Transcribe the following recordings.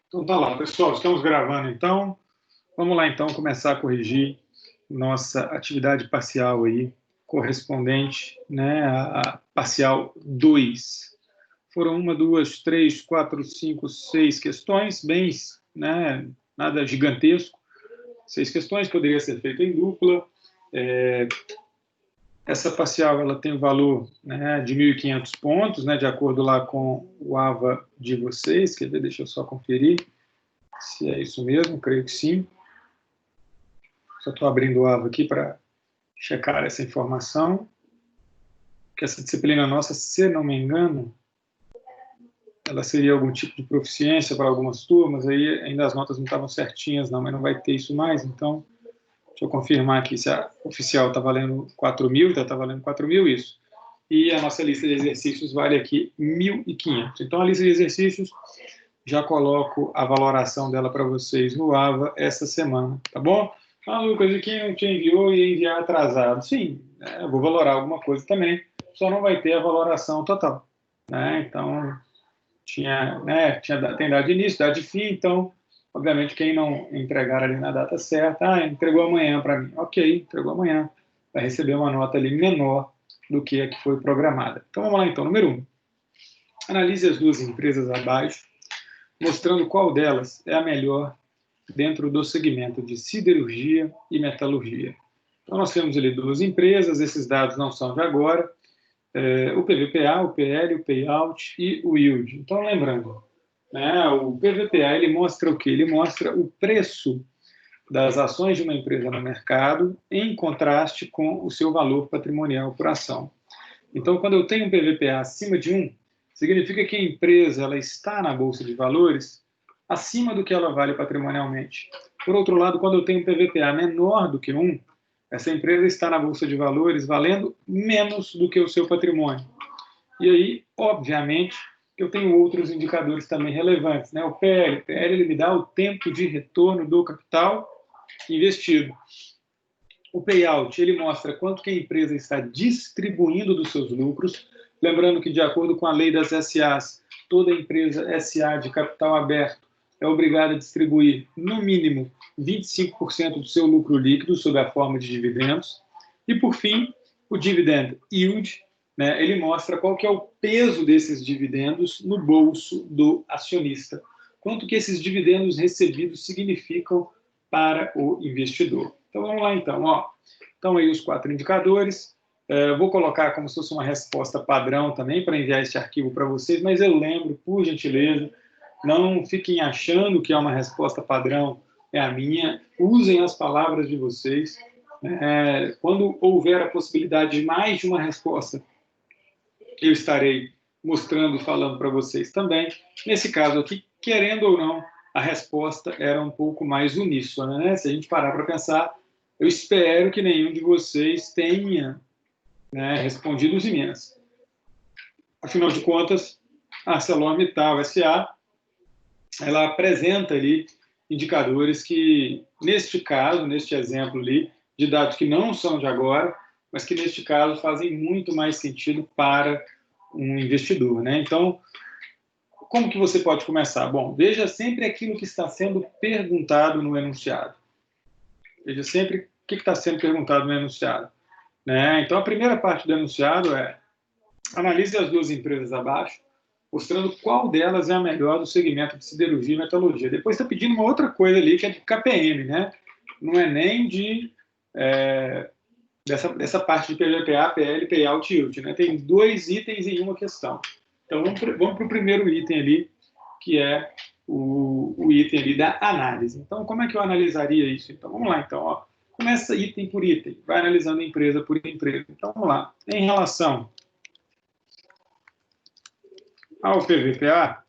Então tá lá, pessoal, estamos gravando então. Vamos lá então começar a corrigir nossa atividade parcial aí, correspondente, né, a parcial 2. Foram 1, 2, 3, 4, 5, 6 questões, bem, né, nada gigantesco. 6 questões, poderia ser feita em dupla. Essa parcial ela tem o valor, né, de 1.500 pontos, né, de acordo lá com o AVA de vocês. Quer ver? Deixa eu só conferir se é isso mesmo, creio que sim. Só estou abrindo o AVA aqui para checar essa informação. Que essa disciplina nossa, se não me engano, ela seria algum tipo de proficiência para algumas turmas, aí ainda as notas não estavam certinhas, não, mas não vai ter isso mais, então deixa eu confirmar aqui se a oficial está valendo 4.000, então está valendo 4.000, isso. E a nossa lista de exercícios vale aqui 1.500. Então a lista de exercícios, já coloco a valoração dela para vocês no AVA essa semana, tá bom? Ah, Lucas, e quem não te enviou ia enviar atrasado? Sim, eu vou valorar alguma coisa também, só não vai ter a valoração total, né? Então, tem data de início, data de fim, então, obviamente, quem não entregar ali na data certa, entregou amanhã para mim. Ok, entregou amanhã, vai receber uma nota ali menor do que a que foi programada. Então, vamos lá, então. Número 1. Analise as duas empresas abaixo, mostrando qual delas é a melhor dentro do segmento de siderurgia e metalurgia. Então, nós temos ali duas empresas, esses dados não são de agora, o PVPA, o PL, o Payout e o Yield. Então, lembrando, né, o PVPA ele mostra o quê? Ele mostra o preço das ações de uma empresa no mercado em contraste com o seu valor patrimonial por ação. Então, quando eu tenho um PVPA acima de 1, significa que a empresa ela está na Bolsa de Valores acima do que ela vale patrimonialmente. Por outro lado, quando eu tenho um PVPA menor do que 1, essa empresa está na Bolsa de Valores valendo menos do que o seu patrimônio. E aí, obviamente, eu tenho outros indicadores também relevantes, né? O PL ele me dá o tempo de retorno do capital investido. O payout, ele mostra quanto que a empresa está distribuindo dos seus lucros. Lembrando que, de acordo com a lei das SAs, toda empresa SA de capital aberto é obrigada a distribuir, no mínimo, 25% do seu lucro líquido sob a forma de dividendos. E, por fim, o dividend yield, né, ele mostra qual que é o peso desses dividendos no bolso do acionista. Quanto que esses dividendos recebidos significam para o investidor. Então, vamos lá, então. Estão aí os 4 indicadores. Vou colocar como se fosse uma resposta padrão também para enviar este arquivo para vocês, mas eu lembro, por gentileza, não fiquem achando que é uma resposta padrão, é a minha. Usem as palavras de vocês. Quando houver a possibilidade de mais de uma resposta, eu estarei mostrando e falando para vocês também. Nesse caso aqui, querendo ou não, a resposta era um pouco mais uníssona, né? Se a gente parar para pensar, eu espero que nenhum de vocês tenha, né, respondido os Minas. Afinal de contas, a ArcelorMittal S.A. ela apresenta ali indicadores que, neste caso, neste exemplo ali, de dados que não são de agora, mas que, neste caso, fazem muito mais sentido para um investidor, né? Então, como que você pode começar? Bom, veja sempre aquilo que está sendo perguntado no enunciado. Veja sempre o que está sendo perguntado no enunciado, né? Então, a primeira parte do enunciado é: analise as duas empresas abaixo, mostrando qual delas é a melhor do segmento de siderurgia e metalurgia. Depois está pedindo uma outra coisa ali, que é de KPM, né? Não é nem dessa parte de PVPA, PL, Payout e Yield, né? Tem 2 itens em uma questão. Então, vamos para o primeiro item ali, que é o item ali da análise. Então, como é que eu analisaria isso? Então, vamos lá. Então, começa item por item, vai analisando empresa por empresa. Então, vamos lá. Em relação ao PVPA,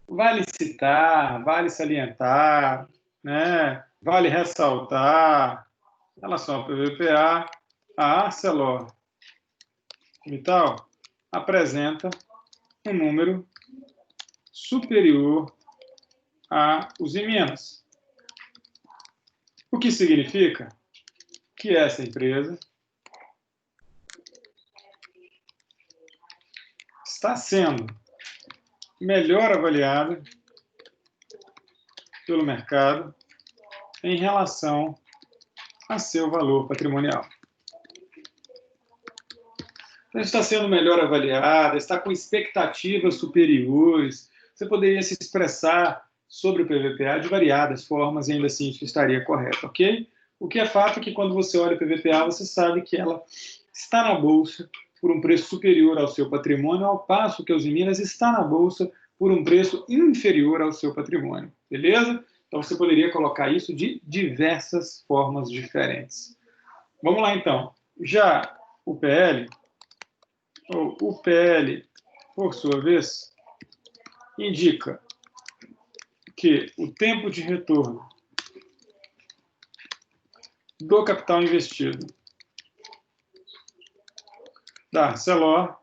vale citar, vale salientar, né? Vale ressaltar, em relação ao PVPA, a ArcelorMittal apresenta um número superior a Usiminas. O que significa que essa empresa está sendo melhor avaliada pelo mercado em relação a seu valor patrimonial. Então, está sendo melhor avaliada, está com expectativas superiores. Você poderia se expressar sobre o PVPA de variadas formas e ainda assim isso estaria correto, ok? O que é fato é que quando você olha o PVPA, você sabe que ela está na bolsa por um preço superior ao seu patrimônio, ao passo que a Usiminas está na bolsa por um preço inferior ao seu patrimônio, beleza? Então, você poderia colocar isso de diversas formas diferentes. Vamos lá, então. Já o PL, por sua vez, indica que o tempo de retorno do capital investido da Arcelor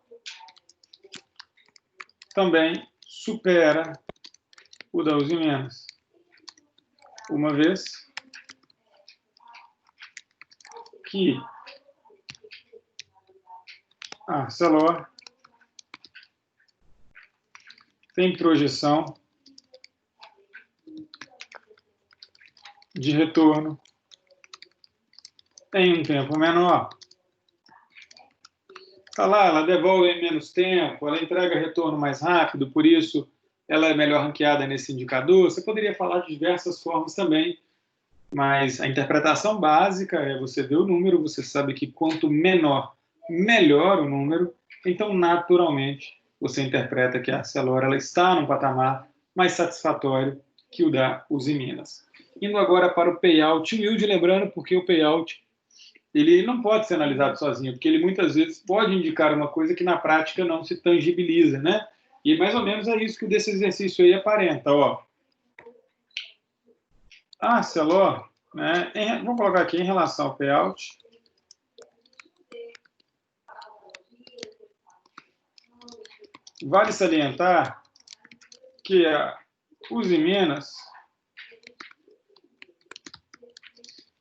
também supera o da Usiminas, uma vez que a Arcelor tem projeção de retorno em um tempo menor. Está lá, ela devolve em menos tempo, ela entrega retorno mais rápido, por isso ela é melhor ranqueada nesse indicador. Você poderia falar de diversas formas também, mas a interpretação básica é você ver o número, você sabe que quanto menor, melhor o número, então naturalmente você interpreta que a Arcelor ela está num patamar mais satisfatório que o da Usiminas. Indo agora para o payout yield, lembrando porque o payout ele não pode ser analisado sozinho, porque ele muitas vezes pode indicar uma coisa que na prática não se tangibiliza, né? E mais ou menos é isso que desse exercício aí aparenta, ó. A Arcelor, né, vamos colocar aqui em relação ao payout, vale salientar que a Usiminas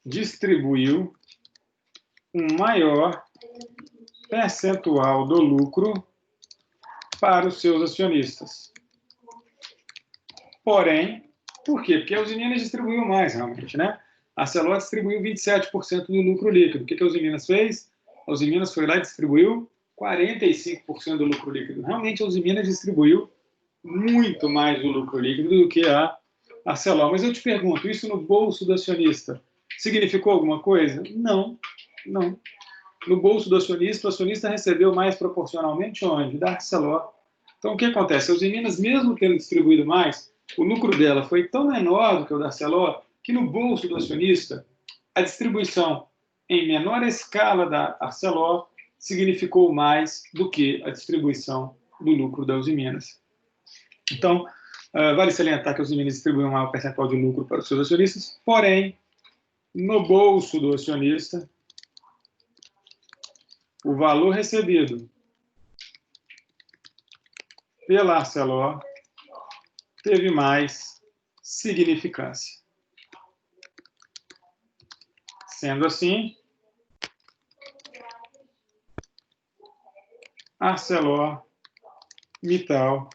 distribuiu um maior percentual do lucro para os seus acionistas. Porém, por quê? Porque a Usiminas distribuiu mais, realmente, né? A Arcelor distribuiu 27% do lucro líquido. O que a Usiminas fez? A Usiminas foi lá e distribuiu 45% do lucro líquido. Realmente, a Usiminas distribuiu muito mais do lucro líquido do que a Arcelor. Mas eu te pergunto, isso no bolso do acionista significou alguma coisa? Não, não. No bolso do acionista, o acionista recebeu mais proporcionalmente onde? Da Arcelor. Então, o que acontece? A Usiminas, mesmo tendo distribuído mais, o lucro dela foi tão menor do que o da Arcelor, que no bolso do acionista, a distribuição em menor escala da Arcelor significou mais do que a distribuição do lucro da Usiminas. Então, vale salientar que a Usiminas distribuiu um maior percentual de lucro para os seus acionistas, porém, no bolso do acionista, o valor recebido pela Arcelor teve mais significância. Sendo assim, ArcelorMittal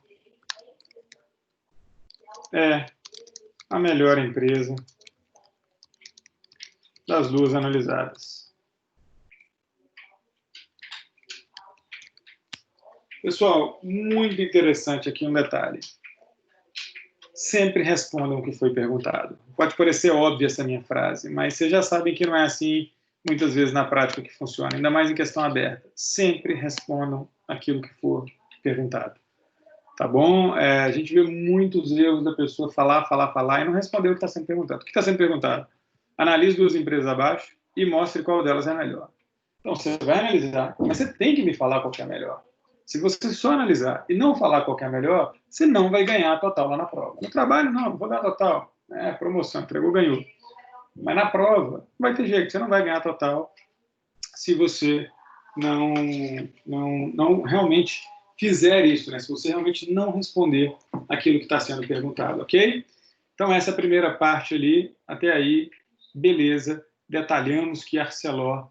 é a melhor empresa das duas analisadas. Pessoal, muito interessante aqui um detalhe. Sempre respondam o que foi perguntado. Pode parecer óbvia essa minha frase, mas vocês já sabem que não é assim, muitas vezes, na prática que funciona, ainda mais em questão aberta. Sempre respondam aquilo que for perguntado. Tá bom? A gente vê muitos erros da pessoa falar e não responder o que está sendo perguntado. O que está sendo perguntado? Analise duas empresas abaixo e mostre qual delas é a melhor. Então, você vai analisar, mas você tem que me falar qual que é a melhor. Se você só analisar e não falar qual que é a melhor, você não vai ganhar a total lá na prova. No trabalho, não vou dar total. Promoção, entregou, ganhou. Mas na prova, não vai ter jeito, você não vai ganhar a total se você não realmente fizer isso, né? Se você realmente não responder aquilo que está sendo perguntado, ok? Então, essa primeira parte ali, até aí, beleza. Detalhamos que a Arcelor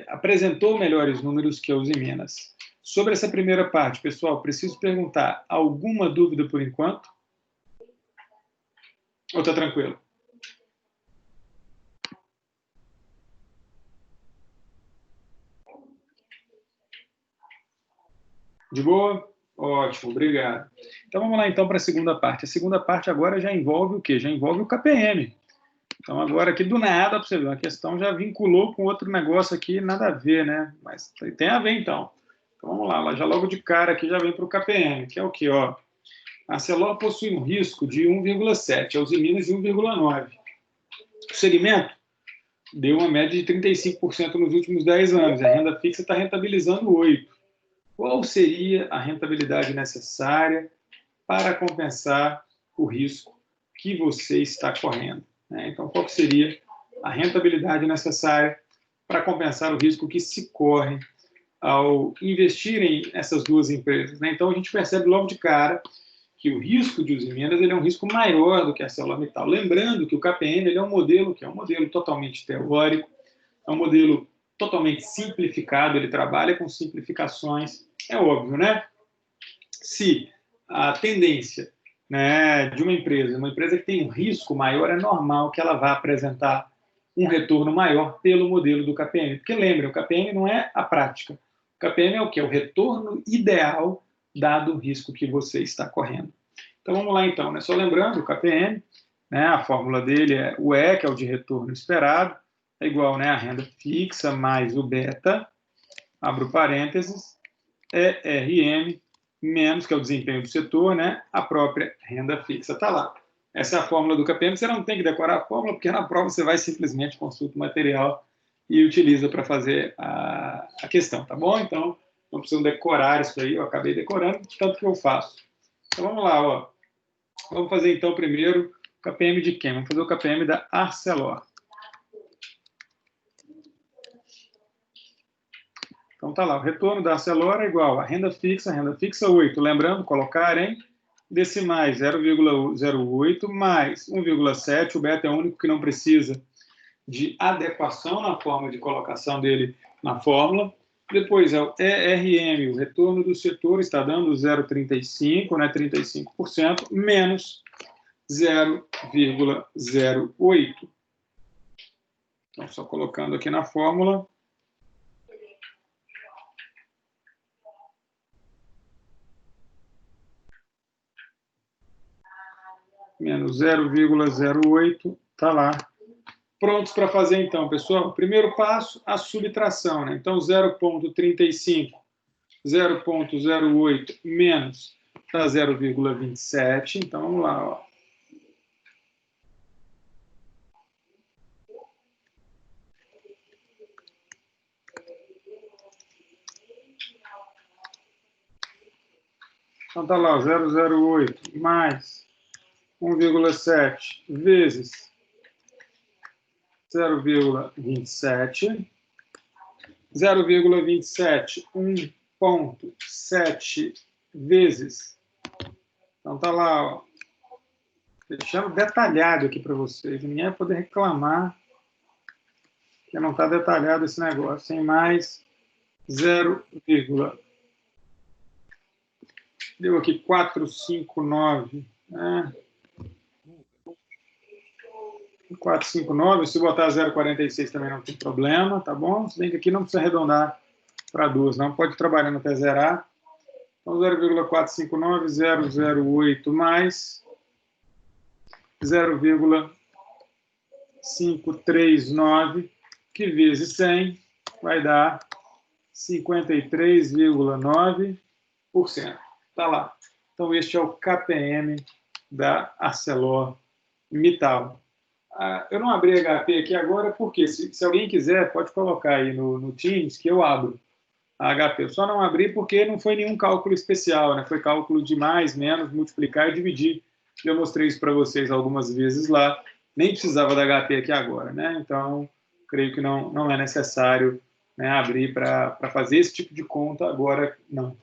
apresentou melhores números que a Usiminas. Sobre essa primeira parte, pessoal, preciso perguntar, alguma dúvida por enquanto? Ou está tranquilo? De boa? Ótimo, obrigado. Então vamos lá então para a segunda parte. A segunda parte agora já envolve o quê? Já envolve o KPM. Então agora aqui do nada, para você ver, a questão já vinculou com outro negócio aqui, nada a ver, né? Mas tem a ver então. Então vamos lá, já logo de cara aqui já vem para o KPM, que é o quê? Ó, a Arcelor possui um risco de 1,7, a Usiminas de 1,9. O segmento deu uma média de 35% nos últimos 10 anos, a renda fixa está rentabilizando 8%. Qual seria a rentabilidade necessária para compensar o risco que você está correndo? Então, qual seria a rentabilidade necessária para compensar o risco que se corre ao investir em essas duas empresas? Então, a gente percebe logo de cara que o risco de Usiminas ele é um risco maior do que a ArcelorMittal. Lembrando que o KPM ele é um modelo que é um modelo totalmente teórico, é um modelo totalmente simplificado, ele trabalha com simplificações. É óbvio, né? Se a tendência, né, de uma empresa que tem um risco maior, é normal que ela vá apresentar um retorno maior pelo modelo do KPM. Porque lembra, o KPM não é a prática. O KPM é o quê? O retorno ideal dado o risco que você está correndo. Então vamos lá então, né? Só lembrando, o KPM, né, a fórmula dele é o E, que é o de retorno esperado, é igual, né, a renda fixa mais o beta, abro parênteses, ERM, menos, que é o desempenho do setor, né, a própria renda fixa. Está lá. Essa é a fórmula do KPM. Você não tem que decorar a fórmula, porque na prova você vai simplesmente consulta o material e utiliza para fazer a questão, tá bom? Então, não precisam decorar isso aí. Eu acabei decorando, tanto que eu faço. Então, vamos lá, ó. Vamos fazer, então, primeiro o KPM de quem? Vamos fazer o KPM da Arcelor. Então, tá lá, o retorno da Arcelor é igual a renda fixa 8. Lembrando, colocar em decimais 0,08 mais 1,7. O beta é o único que não precisa de adequação na forma de colocação dele na fórmula. Depois é o ERM, o retorno do setor está dando 0,35, né, 35%, menos 0,08. Então, só colocando aqui na fórmula. Menos 0,08, está lá. Prontos para fazer, então, pessoal? Primeiro passo, a subtração, né? Então, 0,35, 0,08 menos dá 0,27. Então, vamos lá, ó. Então, tá lá, 0,08 mais 1,7 vezes 0,27. 0,27, 1,7 vezes. Então, tá lá, ó. Deixando detalhado aqui para vocês. Ninguém vai poder reclamar que não está detalhado esse negócio. Sem mais 0, deu aqui 459, né? 459, se botar 0,46 também não tem problema, tá bom? Se bem que aqui não precisa arredondar para 2, não pode ir trabalhando até zerar. Então, 0,459, 008 mais 0,539, que vezes 100 vai dar 53,9%. Tá lá. Então, este é o KPM da ArcelorMittal. Eu não abri HP aqui agora, porque se alguém quiser, pode colocar aí no Teams, que eu abro a HP. Eu só não abri porque não foi nenhum cálculo especial, né? Foi cálculo de mais, menos, multiplicar e dividir. Eu mostrei isso para vocês algumas vezes lá. Nem precisava da HP aqui agora, né? Então, creio que não é necessário, né, abrir para fazer esse tipo de conta agora, não.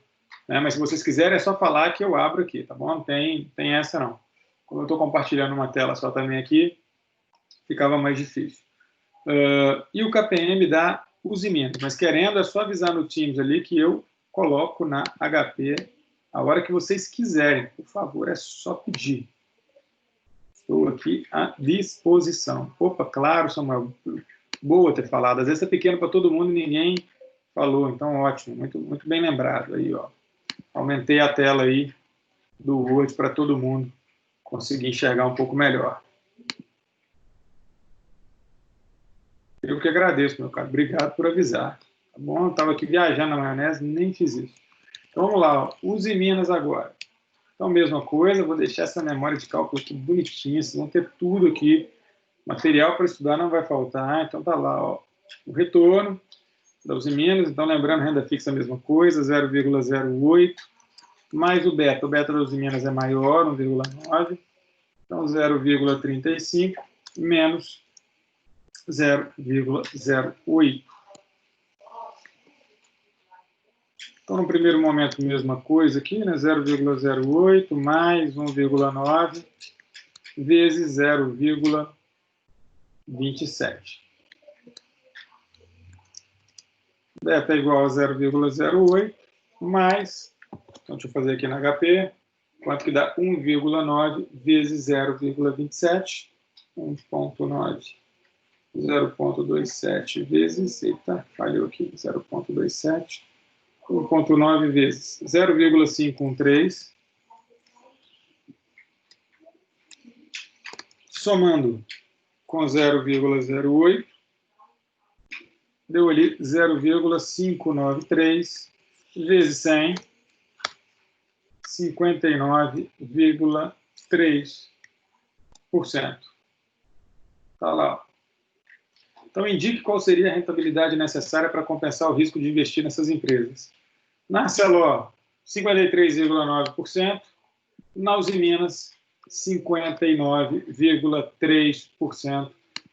Né? Mas se vocês quiserem, é só falar que eu abro aqui, tá bom? Não tem essa, não. Como eu estou compartilhando uma tela só também aqui, ficava mais difícil. E o KPM dá Usiminas, mas querendo é só avisar no Teams ali que eu coloco na HP a hora que vocês quiserem. Por favor, é só pedir. Estou aqui à disposição. Opa, claro, Samuel. Boa ter falado. Às vezes é pequeno para todo mundo e ninguém falou. Então, ótimo. Muito, muito bem lembrado. Aí, ó. Aumentei a tela aí do Word para todo mundo conseguir enxergar um pouco melhor. Eu que agradeço, meu caro. Obrigado por avisar. Tá bom? Eu estava aqui viajando na maionese, nem fiz isso. Então, vamos lá. Ó. Use Minas agora. Então, mesma coisa, vou deixar essa memória de cálculo aqui bonitinha, vocês vão ter tudo aqui, material para estudar não vai faltar, então tá lá, ó, o retorno da Uzi Minas, então lembrando, renda fixa a mesma coisa, 0,08, mais o beta da Uzi Minas é maior, 1,9, então 0,35 menos 0,08. Então, no primeiro momento, mesma coisa aqui, né? 0,08 mais 1,9 vezes 0,27. Beta é igual a 0,08 mais, então deixa eu fazer aqui na HP, quanto que dá 1,9 vezes 0,27, 1,9, 0,27 vezes, eita, falhou aqui, 0,27, 1,9 vezes 0,513, somando com 0,08, deu ali 0,593 vezes 100, 59,3%. Está lá. Então, indique qual seria a rentabilidade necessária para compensar o risco de investir nessas empresas. Na Celor, 53,9%. Na Uzi Minas, 59,3%.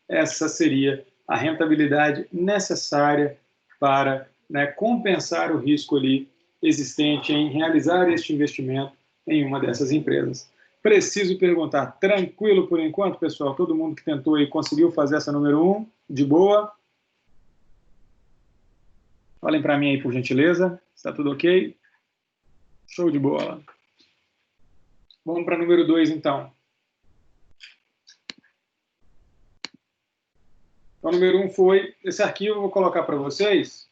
Essa seria a rentabilidade necessária para, né, compensar o risco ali existente em realizar este investimento em uma dessas empresas. Preciso perguntar, tranquilo por enquanto, pessoal? Todo mundo que tentou e conseguiu fazer essa número 1, de boa? Falem para mim aí, por gentileza. Está tudo ok? Show de bola. Vamos para número 2, então. Então, número 1 foi... Esse arquivo eu vou colocar para vocês.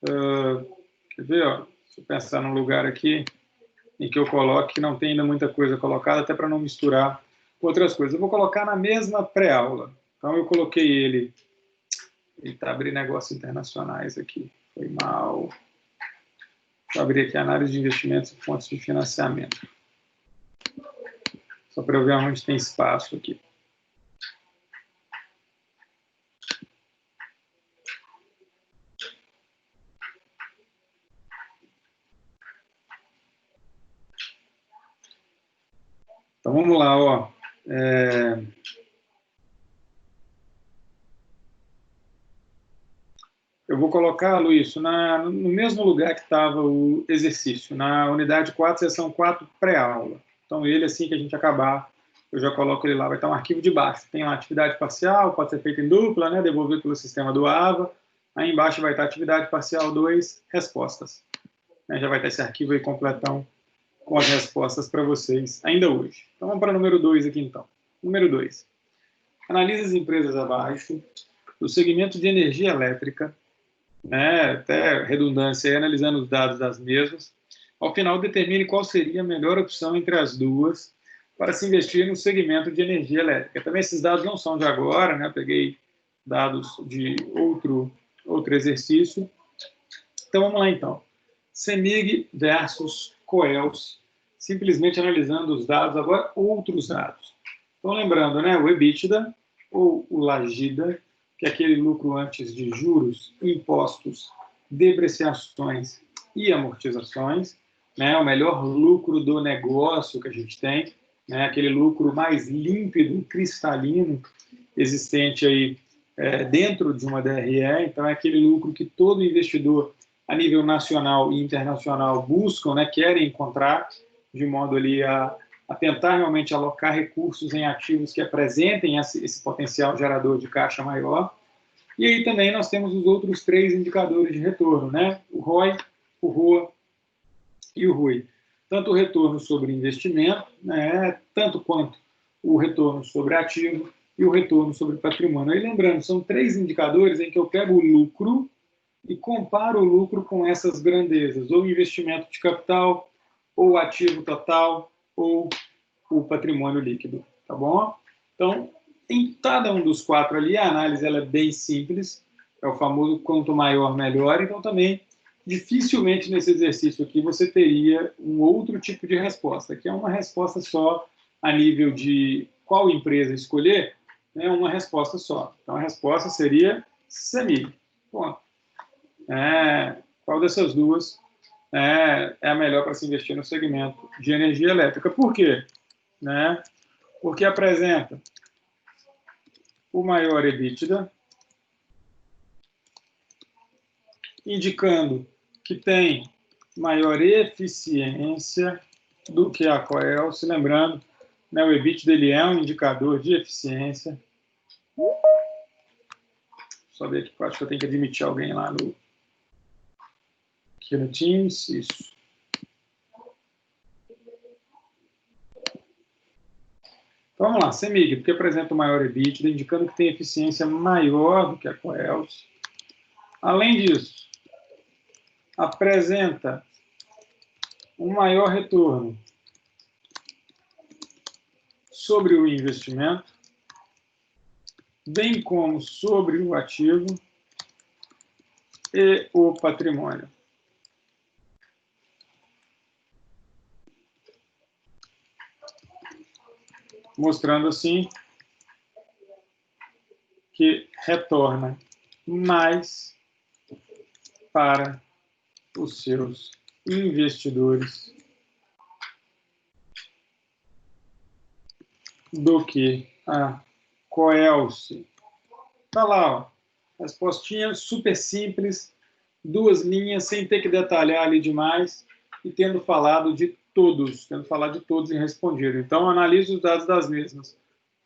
Quer ver? Ó? Deixa eu pensar num lugar aqui em que eu coloque, que não tem ainda muita coisa colocada, até para não misturar com outras coisas. Eu vou colocar na mesma pré-aula. Então, eu coloquei ele... Ele está abrindo negócios internacionais aqui. Foi mal. Deixa eu abrir aqui análise de investimentos e fontes de financiamento. Só para eu ver onde tem espaço aqui. Então, vamos lá, ó. Eu vou colocar, Luiz, no mesmo lugar que estava o exercício, na unidade 4, seção 4, pré-aula. Então, ele, assim que a gente acabar, eu já coloco ele lá, vai estar um arquivo de baixo. Tem uma atividade parcial, pode ser feita em dupla, né, devolvido pelo sistema do AVA. Aí embaixo vai estar atividade parcial 2, respostas. Já vai ter esse arquivo aí completão com as respostas para vocês ainda hoje. Então, vamos para o número 2 aqui, então. Número 2. Analise as empresas abaixo do segmento de energia elétrica, né, até redundância, analisando os dados das mesmas. Ao final, determine qual seria a melhor opção entre as duas para se investir no segmento de energia elétrica. Também esses dados não são de agora, né? Eu peguei dados de outro exercício. Então, vamos lá, então. CEMIG versus Coels, simplesmente analisando os dados, agora outros dados. Então, lembrando, né, o EBITDA, ou o LAGIDA, que é aquele lucro antes de juros, impostos, depreciações e amortizações, né, o melhor lucro do negócio que a gente tem, né, aquele lucro mais límpido, cristalino, existente aí dentro de uma DRE, então é aquele lucro que todo investidor a nível nacional e internacional buscam, né, querem encontrar, de modo ali a tentar realmente alocar recursos em ativos que apresentem esse potencial gerador de caixa maior. E aí também nós temos os outros 3 indicadores de retorno, né? O ROI, o ROA e o ROI. Tanto o retorno sobre investimento, né, tanto quanto o retorno sobre ativo e o retorno sobre patrimônio. E lembrando, são 3 indicadores em que eu pego o lucro e comparo o lucro com essas grandezas, ou investimento de capital, ou ativo total, ou o patrimônio líquido, tá bom? Então, em cada um dos 4 ali, a análise ela é bem simples, é o famoso quanto maior, melhor, então também dificilmente nesse exercício aqui você teria um outro tipo de resposta, que é uma resposta só a nível de qual empresa escolher, né, uma resposta só. Então a resposta seria CEMIG. Bom, qual dessas duas é a melhor para se investir no segmento de energia elétrica? Por quê? Né? Porque apresenta o maior EBITDA, indicando que tem maior eficiência do que a Coelce. Lembrando, né, o EBITDA dele é um indicador de eficiência. Só ver aqui, eu acho que eu tenho que admitir alguém lá aqui no Teams. Isso. Então, vamos lá, CEMIG, porque apresenta o maior EBITDA, indicando que tem eficiência maior do que a Coelce. Além disso, apresenta um maior retorno sobre o investimento, bem como sobre o ativo e o patrimônio. Mostrando assim que retorna mais para os seus investidores do que a Coelce. Está lá, ó, respostinha super simples, 2 linhas, sem ter que detalhar ali demais, e tendo falado de todos e respondido. Então, analise os dados das mesmas.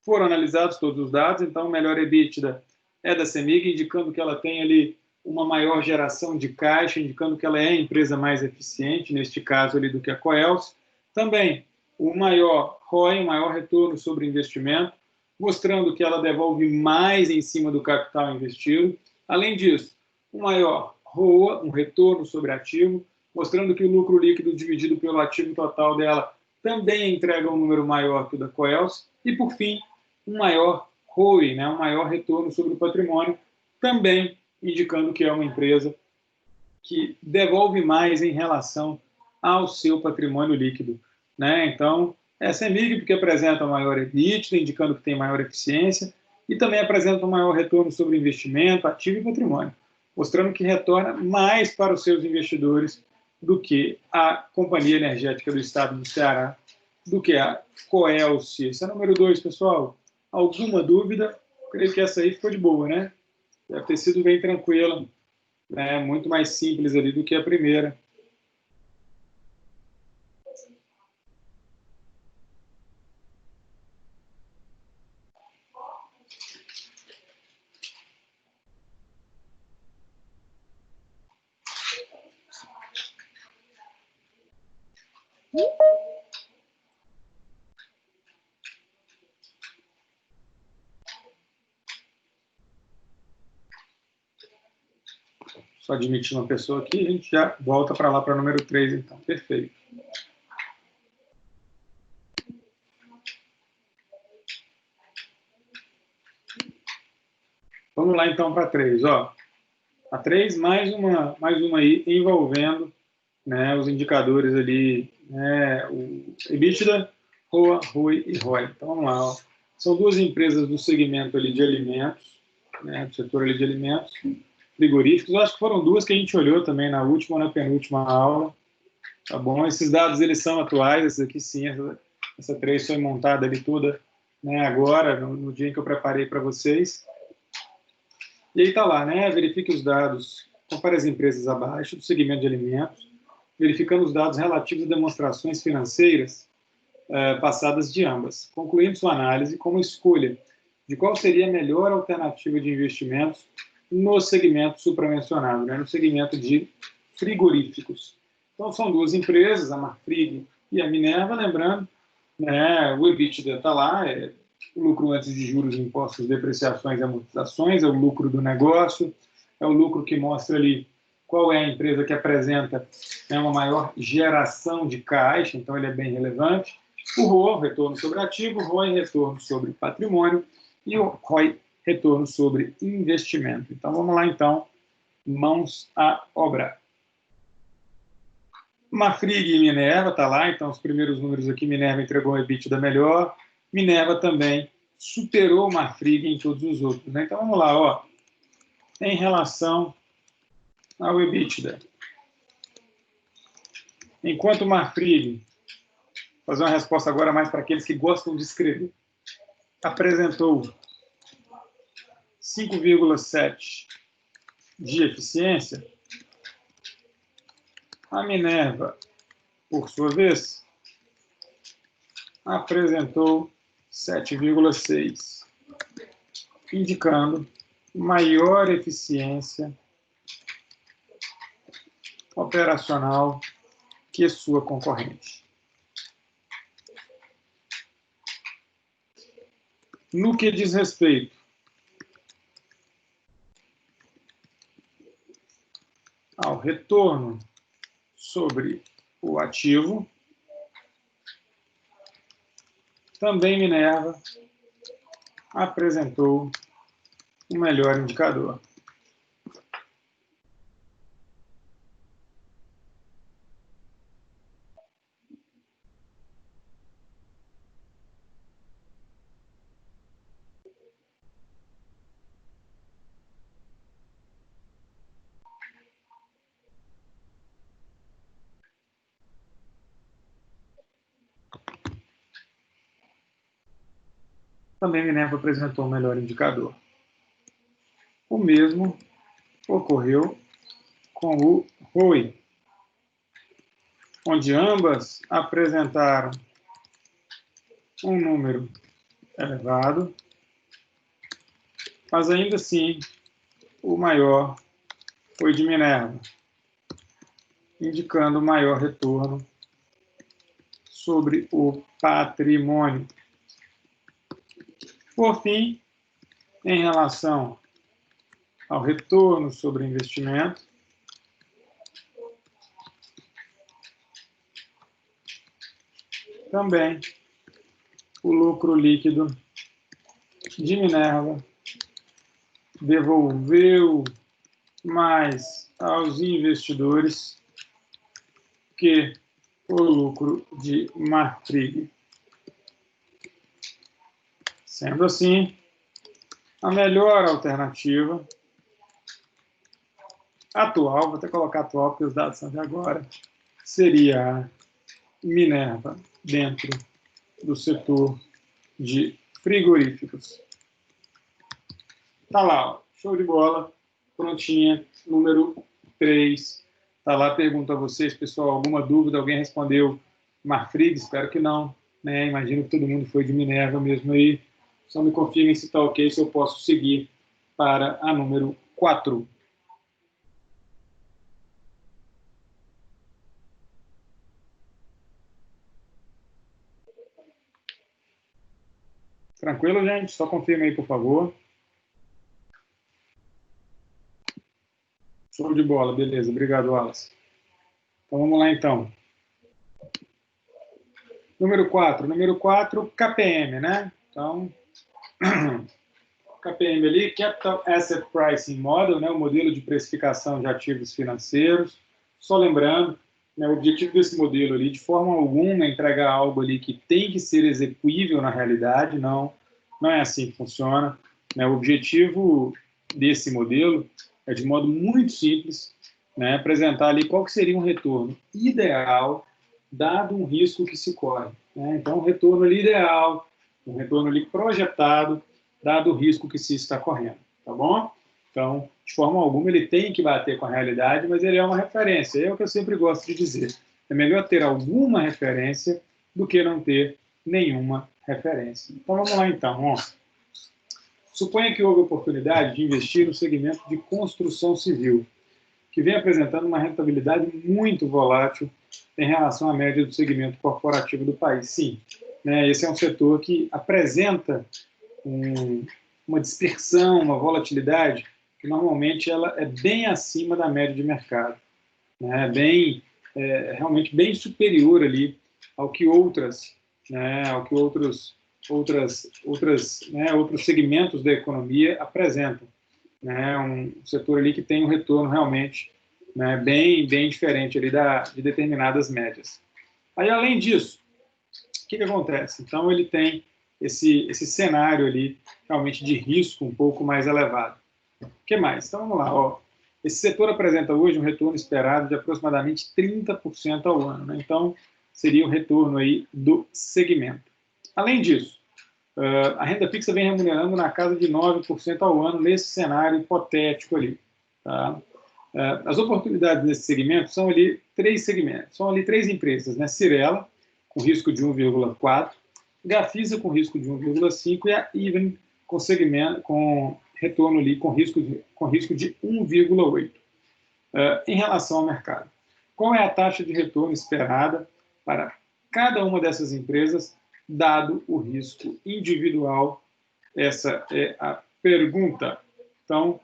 Foram analisados todos os dados, então, o melhor EBITDA é da CEMIG, indicando que ela tem ali uma maior geração de caixa, indicando que ela é a empresa mais eficiente, neste caso ali, do que a Coelce. Também, o maior ROI, o maior retorno sobre investimento, mostrando que ela devolve mais em cima do capital investido. Além disso, o maior ROA, um retorno sobre ativo, mostrando que o lucro líquido dividido pelo ativo total dela também entrega um número maior que o da Coelce. E, por fim, um maior ROI, né, um maior retorno sobre o patrimônio, também indicando que é uma empresa que devolve mais em relação ao seu patrimônio líquido. Né? Então, é a CEMIG porque apresenta maior EBITDA, indicando que tem maior eficiência, e também apresenta um maior retorno sobre investimento, ativo e patrimônio, mostrando que retorna mais para os seus investidores do que a Companhia Energética do Estado do Ceará, do que a Coelce. Esse é o número 2, pessoal. Alguma dúvida? Creio que essa aí ficou de boa, né? Deve ter sido bem tranquila, né? Muito mais simples ali do que a primeira. Só admitir uma pessoa aqui, a gente já volta para lá, para o número 3, então. Perfeito. Vamos lá, então, para a 3. Ó. A 3, mais uma aí, envolvendo, né, os indicadores ali, né, o EBITDA, ROA, ROI e ROI. Então, vamos lá. Ó. São 2 empresas do segmento ali de alimentos, né, do setor ali de alimentos, frigoríficos. Eu acho que foram 2 que a gente olhou também na última ou na penúltima aula. Tá bom? Esses dados eles são atuais, esses aqui sim, essa 3 foi montada ali toda, né, agora, no dia em que eu preparei para vocês. E aí está lá, né? Verifique os dados, compare as empresas abaixo do segmento de alimentos, verificando os dados relativos a demonstrações financeiras passadas de ambas, concluindo sua análise como escolha de qual seria a melhor alternativa de investimentos no segmento supramencionado, né? No segmento de frigoríficos. Então, são duas empresas, a Marfrig e a Minerva, lembrando, né, o EBITDA está lá, é o lucro antes de juros, impostos, depreciações e amortizações, é o lucro do negócio, é o lucro que mostra ali qual é a empresa que apresenta, né, uma maior geração de caixa, então ele é bem relevante. O ROA, retorno sobre ativo, o ROI, retorno sobre patrimônio, e o ROI, retorno sobre investimento. Então, vamos lá, então, mãos à obra. Marfrig e Minerva, está lá, então os primeiros números aqui, Minerva entregou um EBITDA melhor, Minerva também superou Marfrig em todos os outros. Né? Então, vamos lá, ó, em relação ao EBITDA. Enquanto Marfrig, vou fazer uma resposta agora mais para aqueles que gostam de escrever, apresentou 5,7 de eficiência, a Minerva, por sua vez, apresentou 7,6, indicando maior eficiência operacional que sua concorrente. No que diz respeito ao retorno sobre o ativo, também Minerva apresentou um melhor indicador. Também Minerva apresentou um melhor indicador. O mesmo ocorreu com o ROI, onde ambas apresentaram um número elevado, mas ainda assim o maior foi de Minerva, indicando maior retorno sobre o patrimônio. Por fim, em relação ao retorno sobre investimento, também o lucro líquido de Minerva devolveu mais aos investidores que o lucro de Marfrig. Sendo assim, a melhor alternativa atual, vou até colocar atual porque os dados são de agora, seria a Minerva dentro do setor de frigoríficos. Tá lá, ó, show de bola, prontinha, número 3. Tá lá, pergunto a vocês, pessoal, alguma dúvida? Alguém respondeu Marfrig? Espero que não, né? Imagino que todo mundo foi de Minerva mesmo aí. Só me confirmem se está ok, se eu posso seguir para a número 4. Tranquilo, gente? Só confirma aí, por favor. Show de bola, beleza. Obrigado, Wallace. Então, vamos lá, então. Número 4, KPM, né? Então, KPM ali, Capital Asset Pricing Model, né? O modelo de precificação de ativos financeiros. Só lembrando, né, o objetivo desse modelo ali, de forma alguma, é entregar algo ali que tem que ser execuível na realidade, não é assim que funciona. Né? O objetivo desse modelo é, de modo muito simples, né, apresentar ali qual que seria um retorno ideal, dado um risco que se corre. Né? Então, um retorno ali ideal, um retorno ali projetado, dado o risco que se está correndo. Tá bom? Então, de forma alguma, ele tem que bater com a realidade, mas ele é uma referência. É o que eu sempre gosto de dizer. É melhor ter alguma referência do que não ter nenhuma referência. Então, vamos lá, então. Ó. Suponha que houve oportunidade de investir no segmento de construção civil, que vem apresentando uma rentabilidade muito volátil em relação à média do segmento corporativo do país. Sim, né, esse é um setor que apresenta uma dispersão, uma volatilidade, que normalmente ela é bem acima da média de mercado, né, realmente bem superior ali ao que outros segmentos da economia apresentam, né, um setor ali que tem um retorno realmente, né, bem diferente ali de determinadas médias. Aí, além disso, o que acontece? Então, ele tem esse cenário ali realmente de risco um pouco mais elevado. O que mais? Então, vamos lá. Ó. Esse setor apresenta hoje um retorno esperado de aproximadamente 30% ao ano, né? Então, seria o retorno aí do segmento. Além disso, a renda fixa vem remunerando na casa de 9% ao ano nesse cenário hipotético ali. Tá? As oportunidades nesse segmento são ali três empresas, né? Cyrela, com risco de 1,4%, Gafisa, com risco de 1,5%, e a Even, com retorno ali, com risco de 1,8%. Em relação ao mercado, qual é a taxa de retorno esperada para cada uma dessas empresas, dado o risco individual? Essa é a pergunta. Então,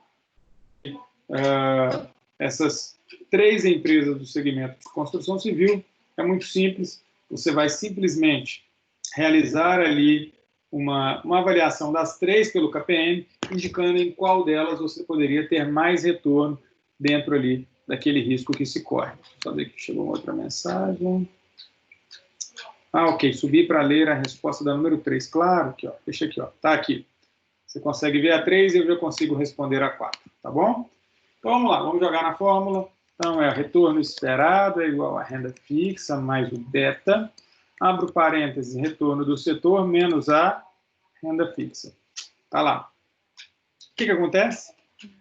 essas três empresas do segmento de construção civil, é muito simples, você vai simplesmente realizar ali uma avaliação das três pelo KPM, indicando em qual delas você poderia ter mais retorno dentro ali daquele risco que se corre. Só ver que chegou uma outra mensagem. Ok, subi para ler a resposta da número 3. Claro, aqui, ó, deixa aqui, ó, tá aqui. Você consegue ver a 3 e eu já consigo responder a 4, tá bom? Então, vamos lá, vamos jogar na fórmula. Então, retorno esperado é igual a renda fixa mais o beta. Abro parênteses, retorno do setor menos a renda fixa. Tá lá. O que acontece?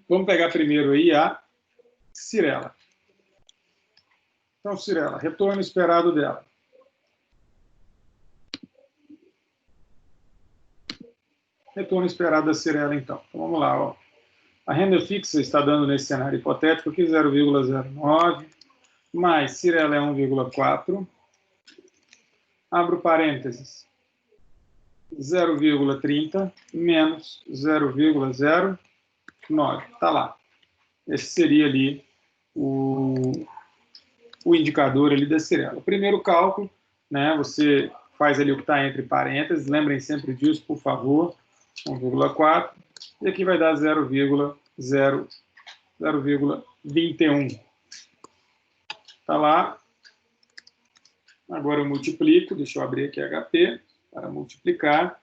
Vamos pegar primeiro aí a Cyrela. Então, Cyrela, retorno esperado dela. Retorno esperado da Cyrela, então. Então, vamos lá, ó. A renda fixa está dando nesse cenário hipotético aqui 0,09, mais Cyrela é 1,4. Abro parênteses, 0,30 menos 0,09. Está lá. Esse seria ali o indicador ali da Cyrela. O primeiro cálculo, né, você faz ali o que está entre parênteses, lembrem sempre disso, por favor, 1,4, e aqui vai dar 0,21. Está lá. Agora eu multiplico, deixa eu abrir aqui HP para multiplicar.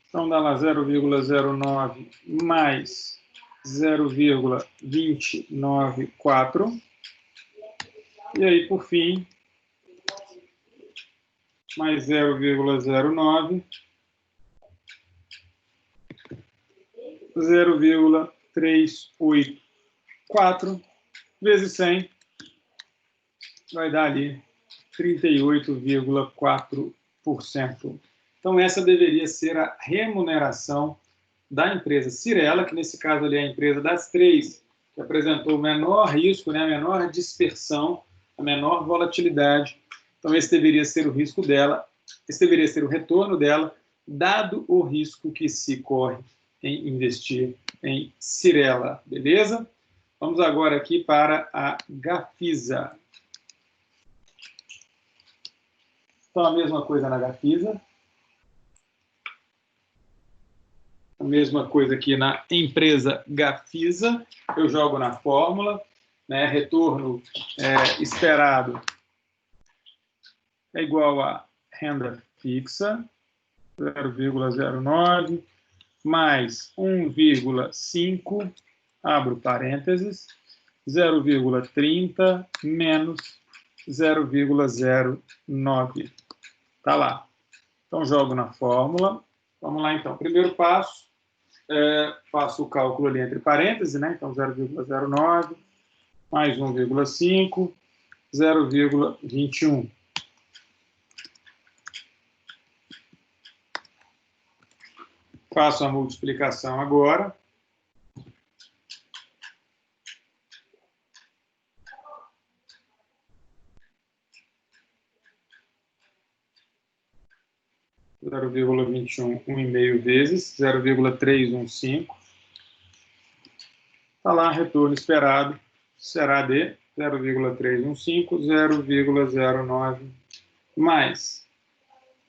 Então dá lá 0,09 mais 0,294. E aí, por fim, mais 0,09, 0,384 vezes 100, vai dar ali 38,4%. Então, essa deveria ser a remuneração da empresa Cyrela, que nesse caso ali é a empresa das três que apresentou o menor risco, né, a menor dispersão, a menor volatilidade. Então, esse deveria ser o risco dela, esse deveria ser o retorno dela, dado o risco que se corre em investir em Cyrela, beleza? Vamos agora aqui para a Gafisa. Então, a mesma coisa na Gafisa. A mesma coisa aqui na empresa Gafisa. Eu jogo na fórmula, né? Retorno esperado é igual a renda fixa, 0,09, mais 1,5, abro parênteses, 0,30 menos 0,09. Tá lá. Então, jogo na fórmula. Vamos lá, então. Primeiro passo, faço o cálculo ali entre parênteses, né? Então, 0,09 mais 1,5 0,21. Faço a multiplicação agora. Zero vírgula 21, 1,5 vezes 0,315. Está lá, retorno esperado será de 0,315, 0,09 mais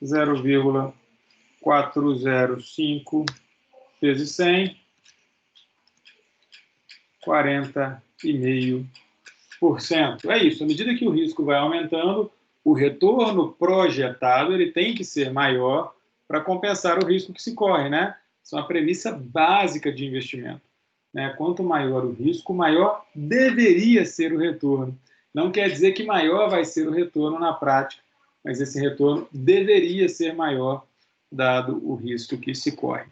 0,405 vezes 100, 40,5%. É isso, à medida que o risco vai aumentando, o retorno projetado ele tem que ser maior para compensar o risco que se corre, né? Isso é uma premissa básica de investimento. Né? Quanto maior o risco, maior deveria ser o retorno. Não quer dizer que maior vai ser o retorno na prática, mas esse retorno deveria ser maior, dado o risco que se corre.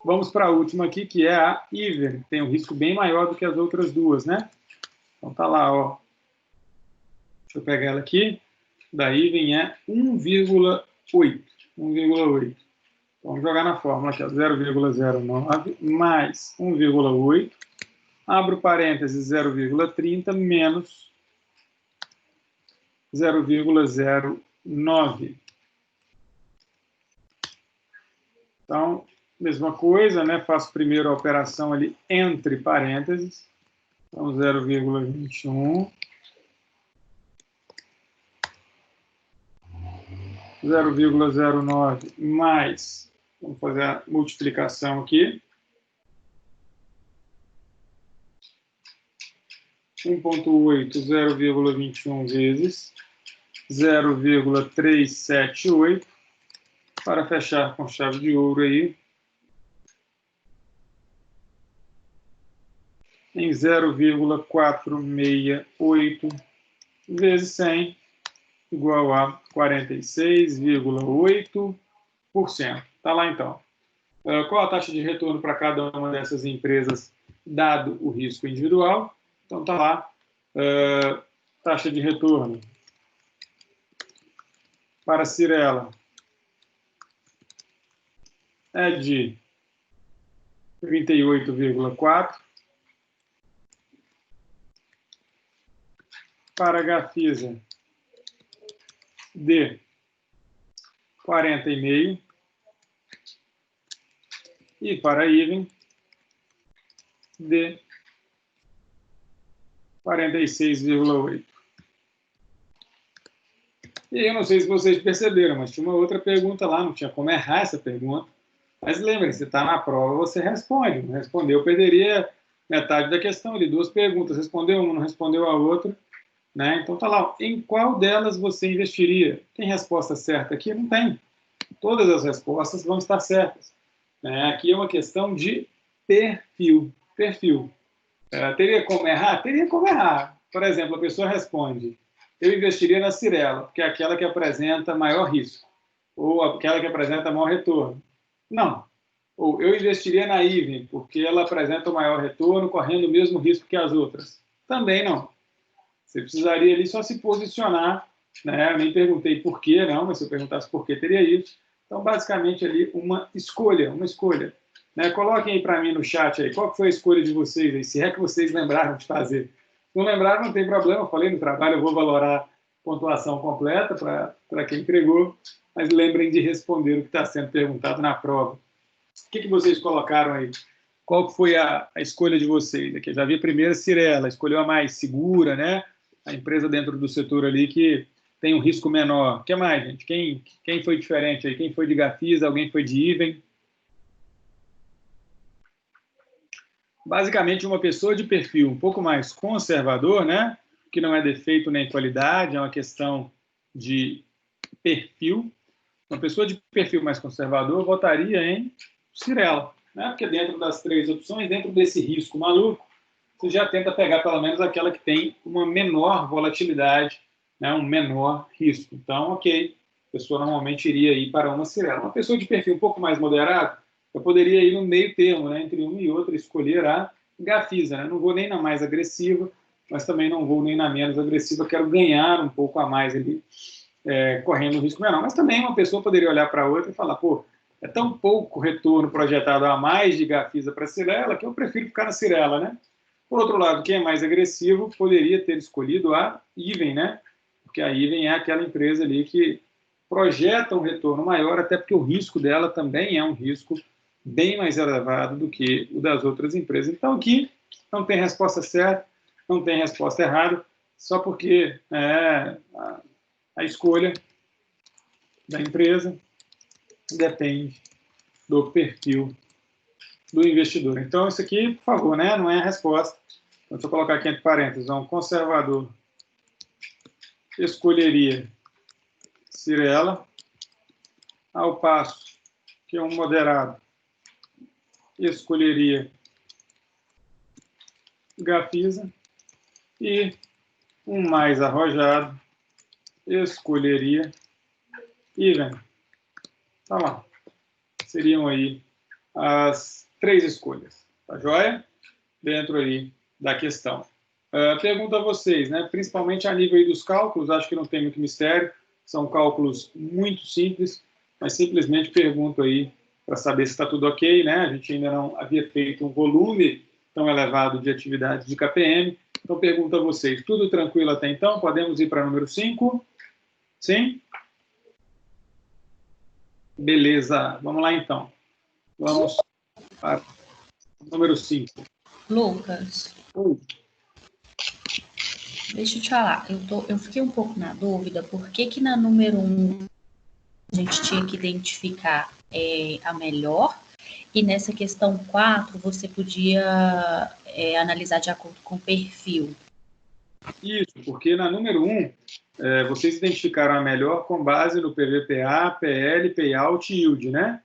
Vamos para a última aqui, que é a Even, que tem um risco bem maior do que as outras duas, né? Então tá lá, ó. Deixa eu pegar ela aqui. Da Even é 1,8. 1,8. Vamos jogar na fórmula aqui, 0,09 mais 1,8. Abro parênteses, 0,30 menos 0,09. Então, mesma coisa, né? Faço primeiro a operação ali entre parênteses. Então, 0,21. 0,09 mais, vamos fazer a multiplicação aqui, 1,8, 0,21 vezes 0,378, para fechar com chave de ouro aí, em 0,468 vezes 100, igual a 46,8%. Está lá, então. Qual a taxa de retorno para cada uma dessas empresas, dado o risco individual? Então, está lá. Taxa de retorno para a Cyrela é de 38,4%. Para a Gafisa, de 40,5%. E para a Even, de 46,8%. E eu não sei se vocês perceberam, mas tinha uma outra pergunta lá, não tinha como errar essa pergunta. Mas lembre-se, está na prova, você responde. Não respondeu, perderia metade da questão ali. 2 perguntas, respondeu uma, não respondeu a outra. Né? Então, está lá, em qual delas você investiria? Tem resposta certa aqui? Não tem. Todas as respostas vão estar certas. Aqui é uma questão de perfil. Teria como errar? Teria como errar. Por exemplo, a pessoa responde, eu investiria na Cyrela, porque é aquela que apresenta maior risco, ou aquela que apresenta maior retorno. Não. Ou eu investiria na Even, porque ela apresenta o maior retorno, correndo o mesmo risco que as outras. Também não. Você precisaria ali só se posicionar, né? Eu nem perguntei por quê, não, mas se eu perguntasse por quê, teria isso. Então, basicamente, ali, uma escolha. Né? Coloquem aí para mim no chat aí, qual foi a escolha de vocês aí, se é que vocês lembraram de fazer. Se não lembraram, não tem problema, eu falei no trabalho, eu vou valorar pontuação completa para quem entregou, mas lembrem de responder o que está sendo perguntado na prova. O que vocês colocaram aí? Qual foi a escolha de vocês? Aqui, já vi a primeira Cyrela, escolheu a mais segura, né? A empresa dentro do setor ali que tem um risco menor. O que mais, gente? Quem foi diferente aí? Quem foi de Gafisa? Alguém foi de Even? Basicamente, uma pessoa de perfil um pouco mais conservador, né? Que não é defeito nem qualidade, é uma questão de perfil. Uma pessoa de perfil mais conservador votaria em Cyrela, né? Porque dentro das 3 opções, dentro desse risco maluco, você já tenta pegar pelo menos aquela que tem uma menor volatilidade, né? Um menor risco. Então, ok, a pessoa normalmente iria ir para uma Cyrela. Uma pessoa de perfil um pouco mais moderado, eu poderia ir no meio termo, né? Entre uma e outra, escolher a Gafisa, né? Não vou nem na mais agressiva, mas também não vou nem na menos agressiva, quero ganhar um pouco a mais ali, correndo um risco menor. Mas também uma pessoa poderia olhar para a outra e falar, pô, é tão pouco retorno projetado a mais de Gafisa para Cyrela que eu prefiro ficar na Cyrela, né? Por outro lado, quem é mais agressivo poderia ter escolhido a Iven, né? Porque a Iven é aquela empresa ali que projeta um retorno maior, até porque o risco dela também é um risco bem mais elevado do que o das outras empresas. Então, aqui não tem resposta certa, não tem resposta errada, só porque a escolha da empresa depende do perfil do investidor. Então, isso aqui, por favor, né, não é a resposta. Então, deixa eu colocar aqui entre parênteses, um conservador escolheria Cyrela, ao passo que um moderado escolheria Gafisa e um mais arrojado escolheria Iven. Tá lá. Seriam aí as 3 escolhas, tá joia? Dentro aí da questão. Pergunto a vocês, né? Principalmente a nível aí dos cálculos, acho que não tem muito mistério, são cálculos muito simples, mas simplesmente pergunto aí para saber se está tudo ok, né? A gente ainda não havia feito um volume tão elevado de atividade de KPM, então pergunto a vocês, tudo tranquilo até então? Podemos ir para número 5? Sim? Beleza, vamos lá então. Vamos para o número 5. Lucas, deixa eu te falar, eu fiquei um pouco na dúvida, por que na número 1 a gente tinha que identificar a melhor, e nessa questão 4 você podia analisar de acordo com o perfil. Isso, porque na número 1, vocês identificaram a melhor com base no PVPA, PL, Payout e Yield, né?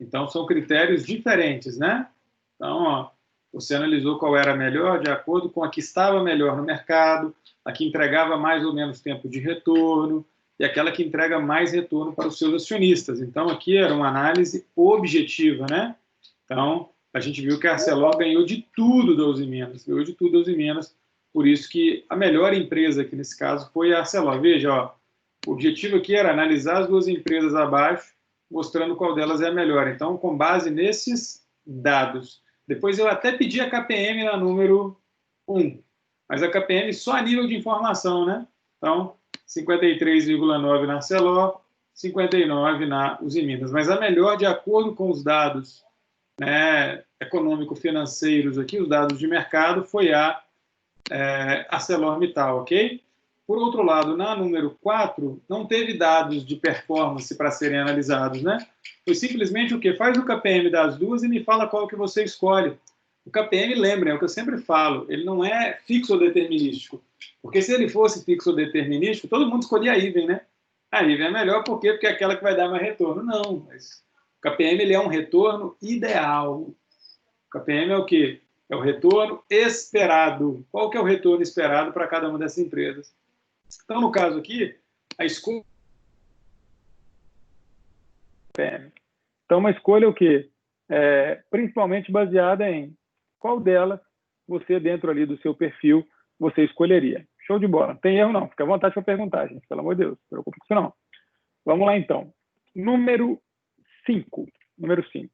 Então, são critérios diferentes, né? Então, ó, você analisou qual era a melhor de acordo com a que estava melhor no mercado, a que entregava mais ou menos tempo de retorno e aquela que entrega mais retorno para os seus acionistas. Então, aqui era uma análise objetiva, né? Então, a gente viu que a Arcelor ganhou de tudo da Uzi Minas, ganhou de tudo da Uzi Minas, por isso que a melhor empresa aqui nesse caso foi a Arcelor. Veja, ó, o objetivo aqui era analisar as 2 empresas abaixo, mostrando qual delas é a melhor. Então, com base nesses dados. Depois eu até pedi a KPM na número 1, mas a KPM só a nível de informação, né? Então, 53,9 na Arcelor, 59 na Uzi Minas. Mas a melhor, de acordo com os dados, né, econômico-financeiros aqui, os dados de mercado, foi a ArcelorMittal, ok? Por outro lado, na número 4, não teve dados de performance para serem analisados, né? Foi simplesmente o quê? Faz o KPM das 2 e me fala qual que você escolhe. O KPM, lembrem, é o que eu sempre falo, ele não é fixo ou determinístico. Porque se ele fosse fixo ou determinístico, todo mundo escolhia a Iven, né? A Iven é melhor por quê? Porque é aquela que vai dar mais retorno. Não, mas o KPM ele é um retorno ideal. O KPM é o quê? É o retorno esperado. Qual que é o retorno esperado para cada uma dessas empresas? Então, no caso aqui, a escolha... Então, uma escolha o quê? Principalmente baseada em qual delas você, dentro ali do seu perfil, você escolheria. Show de bola. Não tem erro, não. Fica à vontade para perguntar, gente. Pelo amor de Deus, não se preocupe com isso, não. Vamos lá, então. Número 5. Número 5.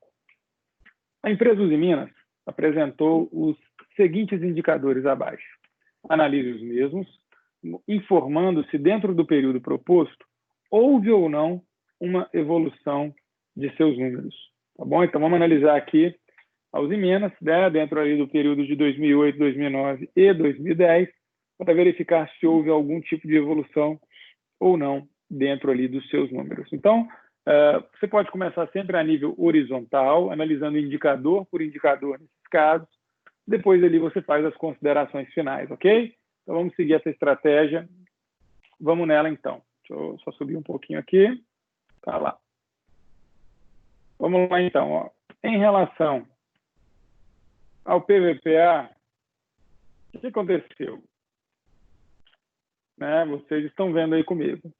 A empresa Uzi Minas apresentou os seguintes indicadores abaixo. Analise os mesmos, informando se dentro do período proposto houve ou não uma evolução de seus números. Tá bom? Então, vamos analisar aqui a Uzi Minas, né, dentro ali do período de 2008, 2009 e 2010, para verificar se houve algum tipo de evolução ou não dentro ali dos seus números. Então, você pode começar sempre a nível horizontal, analisando indicador por indicador nesses casos. Depois ali você faz as considerações finais, ok? Então vamos seguir essa estratégia. Vamos nela então. Deixa eu só subir um pouquinho aqui. Tá lá. Vamos lá então. Ó. Em relação ao PVPA, o que aconteceu? Né? Vocês estão vendo aí comigo.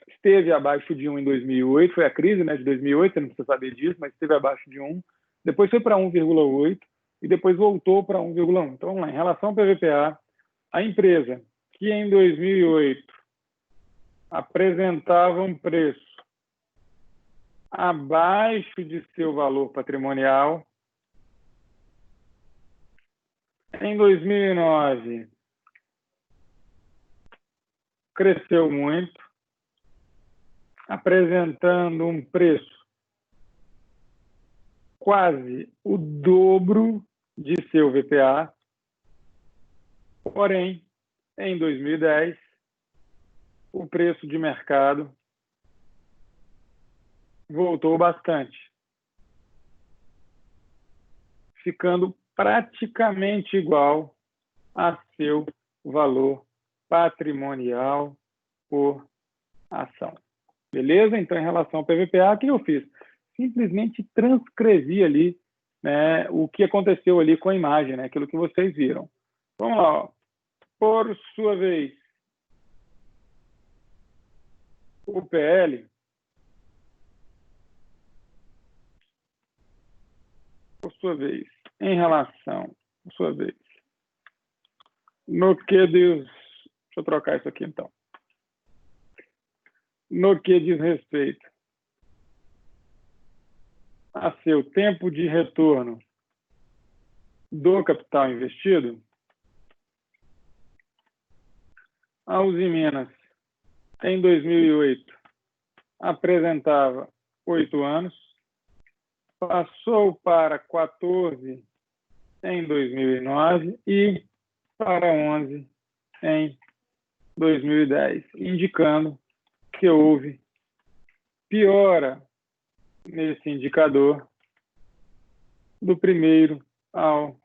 Esteve abaixo de 1 em 2008, foi a crise, né, de 2008, você não precisa saber disso, mas esteve abaixo de 1, depois foi para 1,8 e depois voltou para 1,1. Então, vamos lá, em relação ao PVPA, A empresa que em 2008 apresentava um preço abaixo de seu valor patrimonial, em 2009 cresceu muito, apresentando um preço quase o dobro de seu VPA, porém, em 2010, o preço de mercado voltou bastante, ficando praticamente igual a seu valor patrimonial por ação. Beleza? Então, em relação ao PVPA, o que eu fiz? Simplesmente transcrevi ali, né, o que aconteceu ali com a imagem, né, aquilo que vocês viram. Vamos lá. Ó. Por sua vez, o PL, por sua vez, em relação, por sua vez, no que diz... Deixa eu trocar isso aqui, então. No que diz respeito a seu tempo de retorno do capital investido, a Uzi Minas, em 2008, apresentava 8 anos, passou para 14 em 2009 e para 11 em 2010, indicando que houve piora nesse indicador do primeiro ao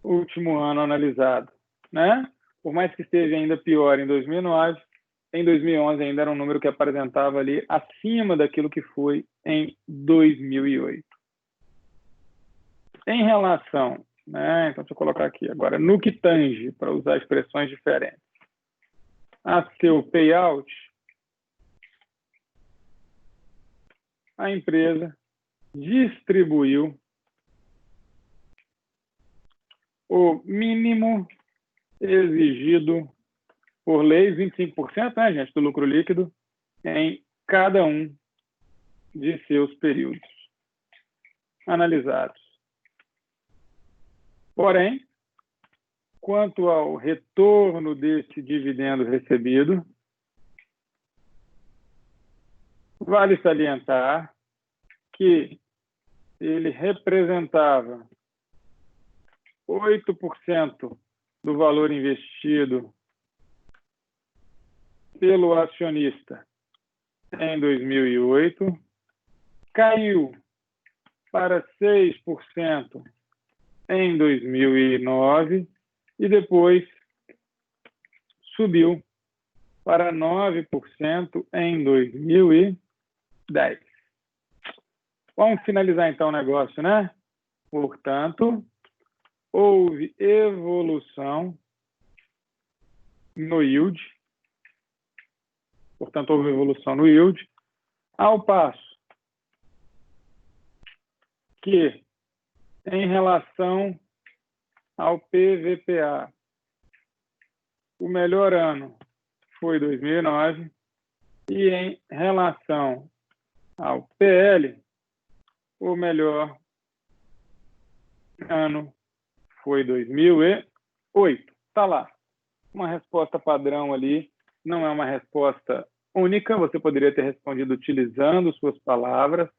último ano analisado, né? Por mais que esteja ainda pior em 2009, em 2011 ainda era um número que apresentava ali acima daquilo que foi em 2008. Em relação, né? Então, deixa eu colocar aqui agora, no que tange, para usar expressões diferentes, a seu payout, a empresa distribuiu o mínimo exigido por lei, 25%, né, gente, do lucro líquido, em cada um de seus períodos analisados. Porém, quanto ao retorno desse dividendo recebido, vale salientar que ele representava 8% do valor investido pelo acionista em 2008, caiu para 6% em 2009 e depois subiu para 9% em 2010. Vamos finalizar então o negócio, né? Portanto, houve evolução no yield. Portanto, houve evolução no yield, ao passo que, em relação ao PVPA, o melhor ano foi 2009 e, em relação ao PL, o melhor ano foi 2008. Está lá. Uma resposta padrão ali, não é uma resposta única, você poderia ter respondido utilizando suas palavras,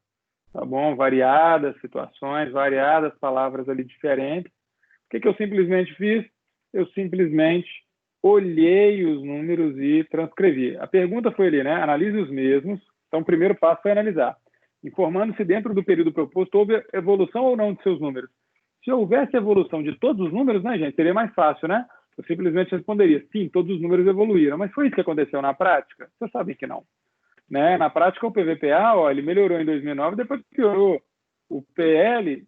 tá bom? Variadas situações, variadas palavras ali diferentes. O que eu simplesmente fiz? Eu simplesmente olhei os números e transcrevi. A pergunta foi ali, né? Analise os mesmos. Então, o primeiro passo foi analisar. Informando se dentro do período proposto houve evolução ou não de seus números. Se houvesse evolução de todos os números, né, gente, seria mais fácil, né? Eu simplesmente responderia, sim, todos os números evoluíram. Mas foi isso que aconteceu na prática? Vocês sabem que não. Né? Na prática, o PVPA, ó, ele melhorou em 2009, depois piorou. O PL,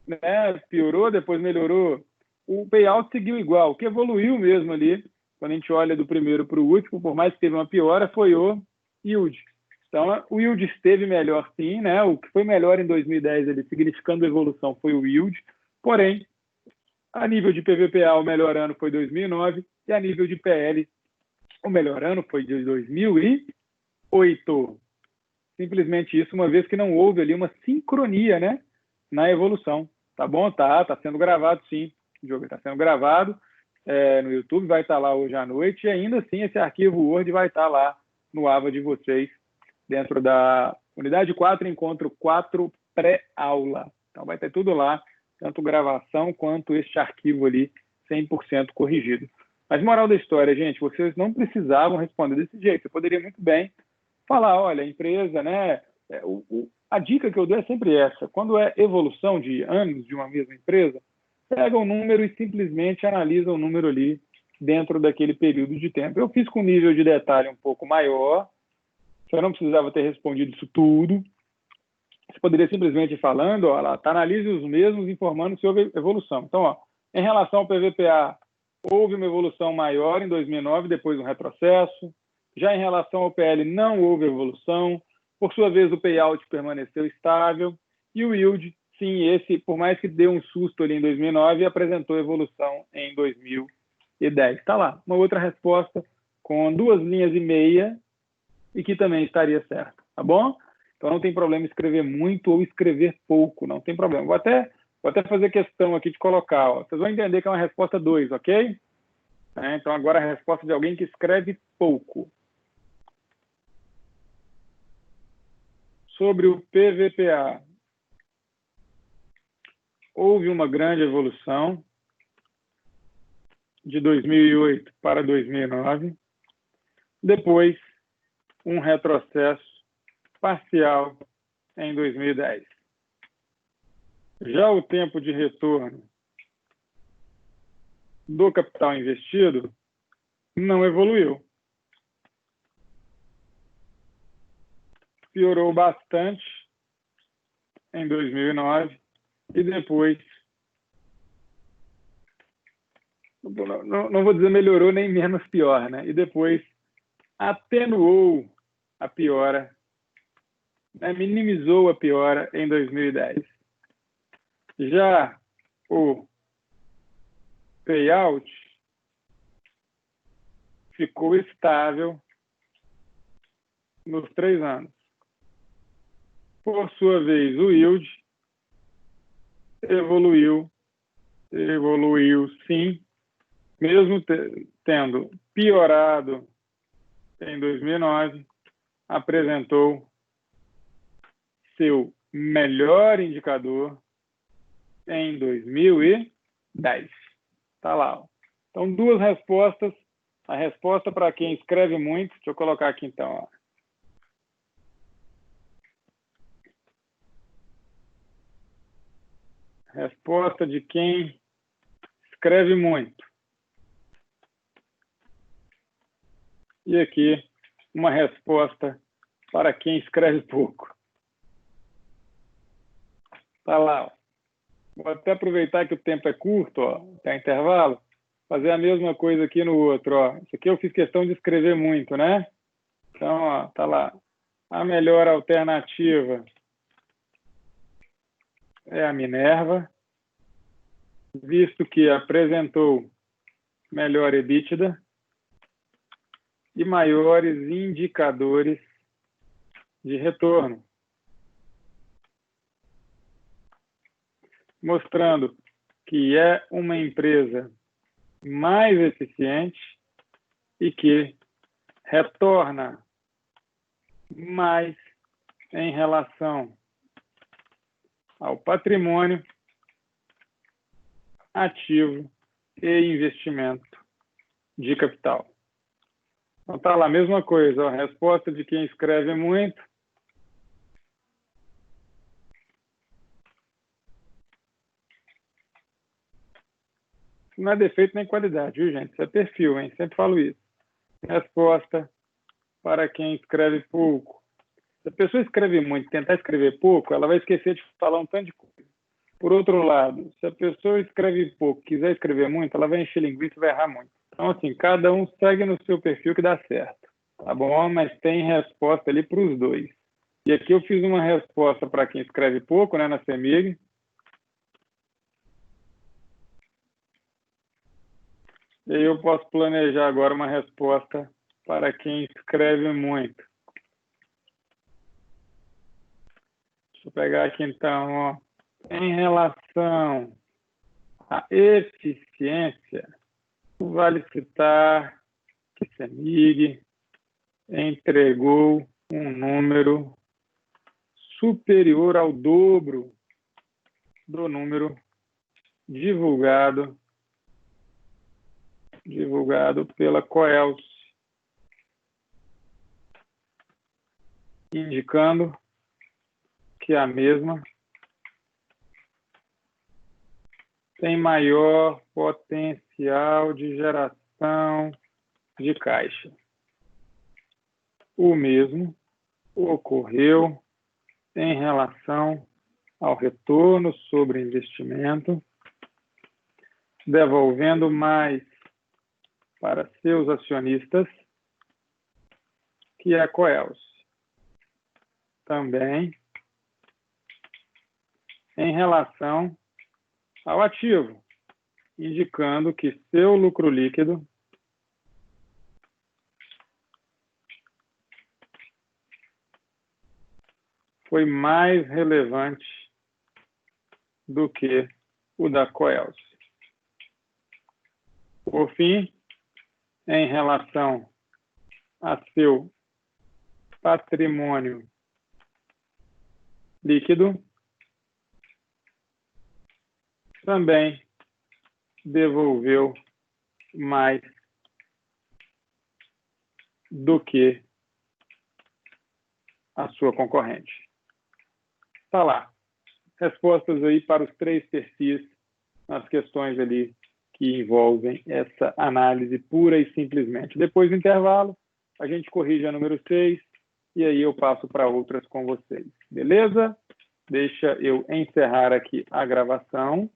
né, piorou, depois melhorou. O payout seguiu igual. O que evoluiu mesmo ali, quando a gente olha do primeiro para o último, por mais que teve uma piora, foi o yield. Então, o yield esteve melhor sim, né? O que foi melhor em 2010, ele, significando evolução, foi o yield. Porém, A nível de PVPA, o melhor ano foi 2009, e a nível de PL, o melhor ano foi de 2008. Simplesmente isso, uma vez que não houve ali uma sincronia, né, na evolução. Tá bom? Tá sendo gravado, sim. O jogo está sendo gravado no YouTube, vai estar lá hoje à noite, e ainda assim esse arquivo Word vai estar lá no AVA de vocês, dentro da unidade 4, encontro 4 pré-aula. Então vai ter tudo lá, tanto gravação quanto este arquivo ali, 100% corrigido. Mas moral da história, gente, vocês não precisavam responder desse jeito. Você poderia muito bem falar, olha, a empresa, né? A dica que eu dou é sempre essa. Quando é evolução de anos de uma mesma empresa, pega um número e simplesmente analisa o número ali dentro daquele período de tempo. Eu fiz com um nível de detalhe um pouco maior, eu não precisava ter respondido isso tudo. Você poderia simplesmente ir falando, ó, lá, analise os mesmos, informando se houve evolução. Então, ó, em relação ao PVPA, houve uma evolução maior em 2009, depois um retrocesso. Já em relação ao PL, não houve evolução. Por sua vez, o payout permaneceu estável. E o yield, sim, esse, por mais que deu um susto ali em 2009, apresentou evolução em 2010. Está lá, uma outra resposta com 2,5 linhas e que também estaria certo, tá bom? Então não tem problema escrever muito ou escrever pouco, não tem problema. Vou até fazer questão aqui de colocar, ó. Vocês vão entender que é uma resposta 2, ok? Então agora a resposta de alguém que escreve pouco. Sobre o PVPA, houve uma grande evolução de 2008 para 2009, depois um retrocesso parcial em 2010. Já o tempo de retorno do capital investido não evoluiu. Piorou bastante em 2009 e depois, não vou dizer melhorou nem menos pior, né? E depois atenuou a piora, né? Minimizou a piora em 2010. Já o payout ficou estável nos 3 anos. Por sua vez, o yield evoluiu sim, mesmo tendo piorado em 2009, apresentou seu melhor indicador em 2010. Tá lá. Ó. Então, 2 respostas. A resposta para quem escreve muito, deixa eu colocar aqui então, ó. Resposta de quem escreve muito. E aqui, uma resposta para quem escreve pouco. Tá lá. Ó. Vou até aproveitar que o tempo é curto, ó, tem intervalo, fazer a mesma coisa aqui no outro. Ó. Isso aqui eu fiz questão de escrever muito, né? Então, ó, tá lá. A melhor alternativa é a Minerva, visto que apresentou melhor EBITDA e maiores indicadores de retorno, mostrando que é uma empresa mais eficiente e que retorna mais em relação ao patrimônio, ativo e investimento de capital. Então tá lá, a mesma coisa, ó, resposta de quem escreve muito. Não é defeito nem qualidade, viu, gente? Isso é perfil, hein? Sempre falo isso. Resposta para quem escreve pouco. Se a pessoa escreve muito e tentar escrever pouco, ela vai esquecer de falar um tanto de coisa. Por outro lado, se a pessoa escreve pouco, quiser escrever muito, ela vai encher linguiça e vai errar muito. Então, assim, cada um segue no seu perfil que dá certo. Tá bom? Mas tem resposta ali para os dois. E aqui eu fiz uma resposta para quem escreve pouco, né, na CEMIG. E aí eu posso planejar agora uma resposta para quem escreve muito. Deixa eu pegar aqui então, ó. Em relação à eficiência, vale citar que CEMIG entregou um número superior ao dobro do número divulgado pela Coelce, indicando que a mesma tem maior potencial de geração de caixa. O mesmo ocorreu em relação ao retorno sobre investimento, devolvendo mais para seus acionistas que a Coelce. Também em relação ao ativo, indicando que seu lucro líquido foi mais relevante do que o da Coelce. Por fim, em relação a seu patrimônio líquido, também devolveu mais do que a sua concorrente. Está lá. Respostas aí para os 3 perfis nas questões ali que envolvem essa análise pura e simplesmente. Depois do intervalo, a gente corrige a número 6 e aí eu passo para outras com vocês. Beleza? Deixa eu encerrar aqui a gravação.